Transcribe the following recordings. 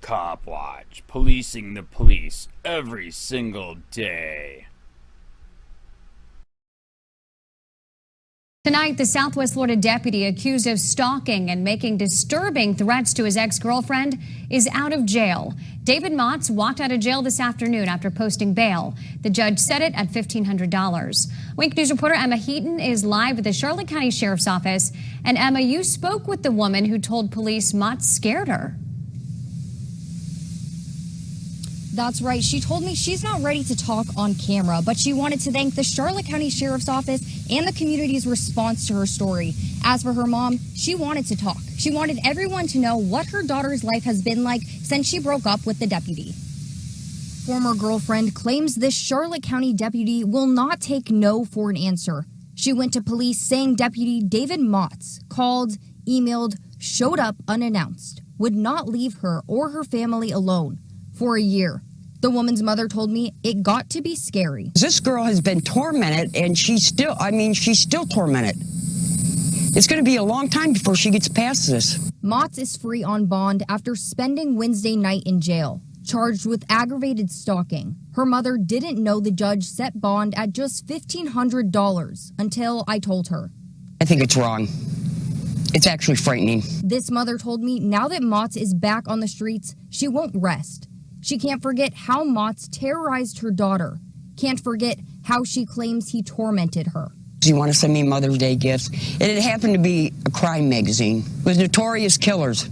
COPWATCH, policing the police every single day. Tonight, the Southwest Florida deputy accused of stalking and making disturbing threats to his ex-girlfriend is out of jail. David Motz walked out of jail this afternoon after posting bail. The judge set it at $1,500. Wink News reporter Emma Heaton is live at the Charlotte County Sheriff's Office. And Emma, you spoke with the woman who told police Motz scared her. That's right. She told me she's not ready to talk on camera, but she wanted to thank the Charlotte County Sheriff's Office and the community's response to her story. As for her mom, she wanted to talk. She wanted everyone to know what her daughter's life has been like since she broke up with the deputy. Former girlfriend claims this Charlotte County deputy will not take no for an answer. She went to police saying Deputy David Motz called, emailed, showed up unannounced, would not leave her or her family alone for a year. The woman's mother told me it got to be scary. This girl has been tormented, and she's still tormented. It's going to be a long time before she gets past this. Motz is free on bond after spending Wednesday night in jail, charged with aggravated stalking. Her mother didn't know the judge set bond at just $1,500 until I told her. I think it's wrong. It's actually frightening. This mother told me now that Motz is back on the streets, she won't rest. She can't forget how Motz terrorized her daughter. Can't forget how she claims he tormented her. You want to send me Mother's Day gifts? And it happened to be a crime magazine with notorious killers.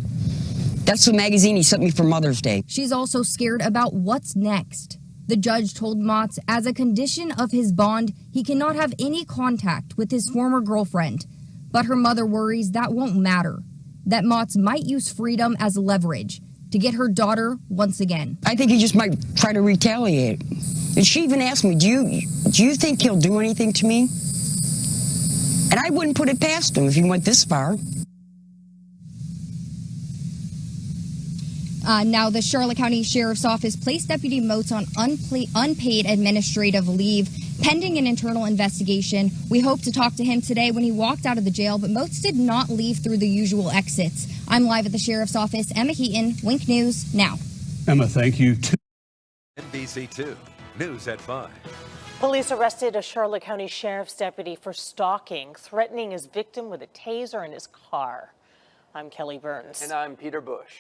That's the magazine he sent me for Mother's Day. She's also scared about what's next. The judge told Motz as a condition of his bond, he cannot have any contact with his former girlfriend. But her mother worries that won't matter, that Motz might use freedom as leverage to get her daughter once again. I think he just might try to retaliate. And she even asked me, do you think he'll do anything to me? And I wouldn't put it past him if he went this far. Now, the Charlotte County Sheriff's Office placed Deputy Motz on unpaid administrative leave pending an internal investigation. We hope to talk to him today when he walked out of the jail, but Motz did not leave through the usual exits. I'm live at the Sheriff's Office. Emma Heaton, Wink News, now. Emma, thank you. NBC2 News at 5. Police arrested a Charlotte County Sheriff's deputy for stalking, threatening his victim with a taser in his car. I'm Kelly Burns. And I'm Peter Bush.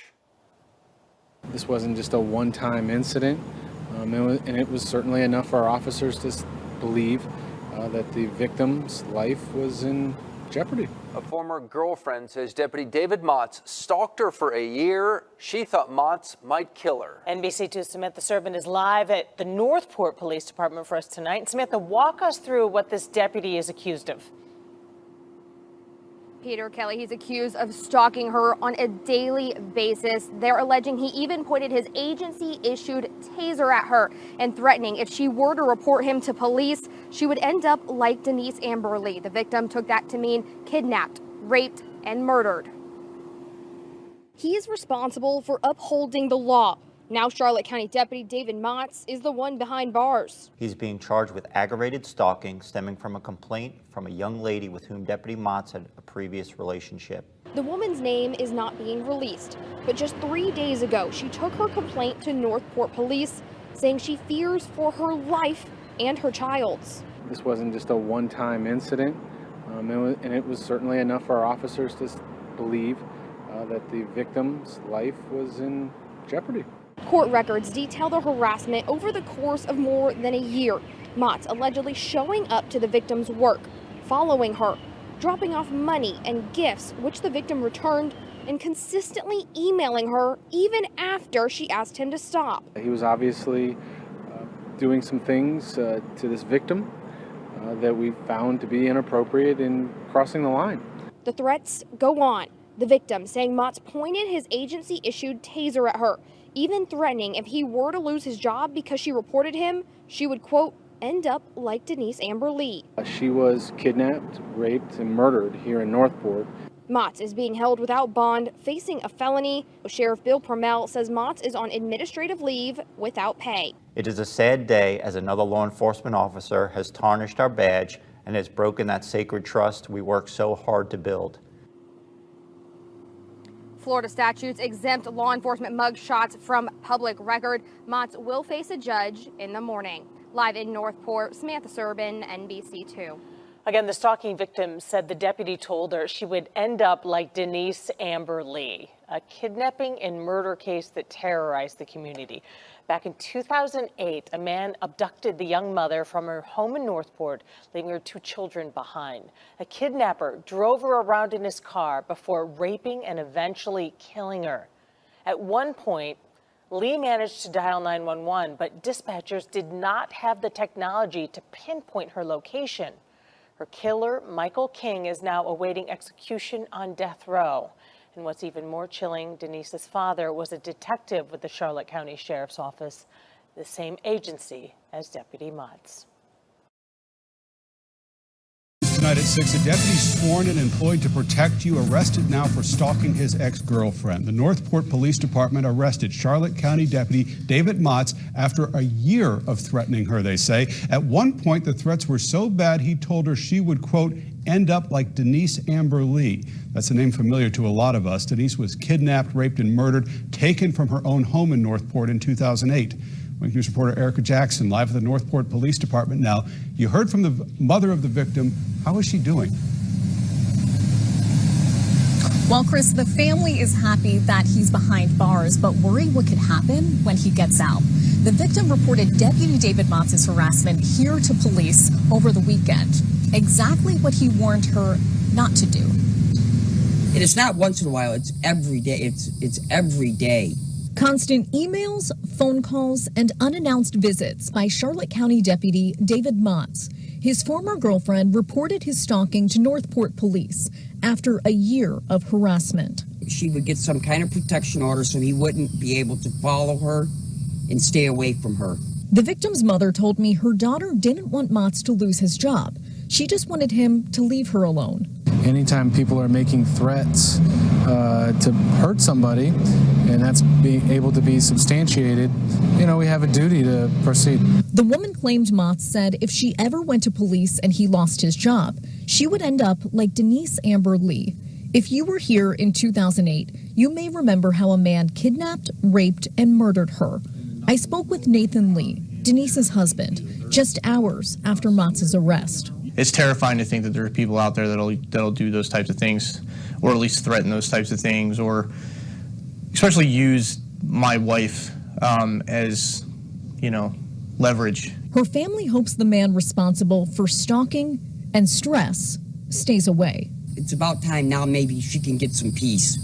This wasn't just a one-time incident, and it was certainly enough for our officers to believe that the victim's life was in jeopardy. A former girlfriend says Deputy David Motz stalked her for a year. She thought Motz might kill her. NBC2 Samantha Servant is live at the Northport Police Department for us tonight. Samantha, walk us through what this deputy is accused of. Peter, Kelly, he's accused of stalking her on a daily basis. They're alleging he even pointed his agency-issued taser at her and threatening if she were to report him to police, she would end up like Denise Amber Lee. The victim took that to mean kidnapped, raped, and murdered. He is responsible for upholding the law. Now Charlotte County Deputy David Motz is the one behind bars. He's being charged with aggravated stalking stemming from a complaint from a young lady with whom Deputy Motz had a previous relationship. The woman's name is not being released, but just 3 days ago, she took her complaint to Northport Police, saying she fears for her life and her child's. This wasn't just a one-time incident, and it was certainly enough for our officers to believe that the victim's life was in jeopardy. Court records detail the harassment over the course of more than a year. Motz allegedly showing up to the victim's work, following her, dropping off money and gifts, which the victim returned, and consistently emailing her even after she asked him to stop. He was obviously doing some things to this victim that we found to be inappropriate in crossing the line. The threats go on. The victim saying Motz pointed his agency-issued taser at her, even threatening if he were to lose his job because she reported him, she would, quote, end up like Denise Amber Lee. She was kidnapped, raped, and murdered here in Northport. Motz is being held without bond, facing a felony. Sheriff Bill PRUMMELL says Motz is on administrative leave without pay. It is a sad day as another law enforcement officer has tarnished our badge and has broken that sacred trust we worked so hard to build. Florida statutes exempt law enforcement mug shots from public record. Motz will face a judge in the morning. Live in Northport, Samantha Serban, NBC2. Again, the stalking victim said the deputy told her she would end up like Denise Amber Lee, a kidnapping and murder case that terrorized the community. Back in 2008, a man abducted the young mother from her home in Northport, leaving her 2 children behind. A kidnapper drove her around in his car before raping and eventually killing her. At one point, Lee managed to dial 911, but dispatchers did not have the technology to pinpoint her location. Her killer, Michael King, is now awaiting execution on death row. And what's even more chilling, Denise's father was a detective with the Charlotte County Sheriff's Office, the same agency as Deputy Motz. Tonight at 6, a deputy sworn and employed to protect you arrested now for stalking his ex-girlfriend. The Northport Police Department arrested Charlotte County Deputy David Motz after a year of threatening her, they say. At one point, the threats were so bad he told her she would, quote, end up like Denise Amber Lee. That's a name familiar to a lot of us. Denise was kidnapped, raped, and murdered, taken from her own home in Northport in 2008. Wingo News reporter Erica Jackson live at the Northport Police Department now. You heard from the mother of the victim. How is she doing? Well, Chris, the family is happy that he's behind bars, but worry what could happen when he gets out. The victim reported Deputy David Motz's harassment here to police over the weekend. Exactly what he warned her not to do. It is not once in a while, it's every day. It's every day. Constant emails, phone calls, and unannounced visits by Charlotte County Deputy David Motz. His former girlfriend reported his stalking to Northport police after a year of harassment. She would get some kind of protection order so he wouldn't be able to follow her and stay away from her. The victim's mother told me her daughter didn't want Motz to lose his job. She just wanted him to leave her alone. Anytime people are making threats to hurt somebody, and that's being able to be substantiated, you know, we have a duty to proceed. The woman claimed Motz said if she ever went to police and he lost his job, she would end up like Denise Amber Lee. If you were here in 2008, you may remember how a man kidnapped, raped, and murdered her. I spoke with Nathan Lee, Denise's husband, just hours after Motz's arrest. It's terrifying to think that there are people out there that'll do those types of things, or at least threaten those types of things, or especially use my wife as, you know, leverage. Her family hopes the man responsible for stalking and stress stays away. It's about time now maybe she can get some peace.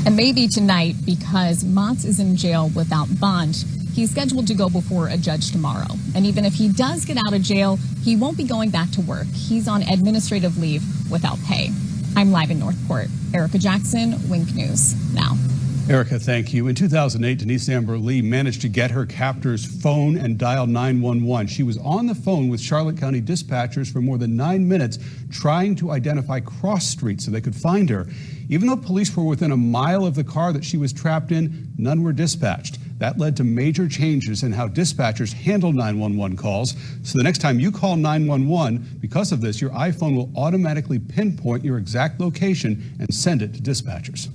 And maybe tonight, because Motz is in jail without bond, he's scheduled to go before a judge tomorrow. And even if he does get out of jail, he won't be going back to work. He's on administrative leave without pay. I'm live in Northport. Erica Jackson, Wingo News Now. Erica, thank you. In 2008, Denise Amber Lee managed to get her captor's phone and dial 911. She was on the phone with Charlotte County dispatchers for more than 9 minutes trying to identify cross streets so they could find her. Even though police were within a mile of the car that she was trapped in, none were dispatched. That led to major changes in how dispatchers handle 911 calls. So the next time you call 911, because of this, your iPhone will automatically pinpoint your exact location and send it to dispatchers.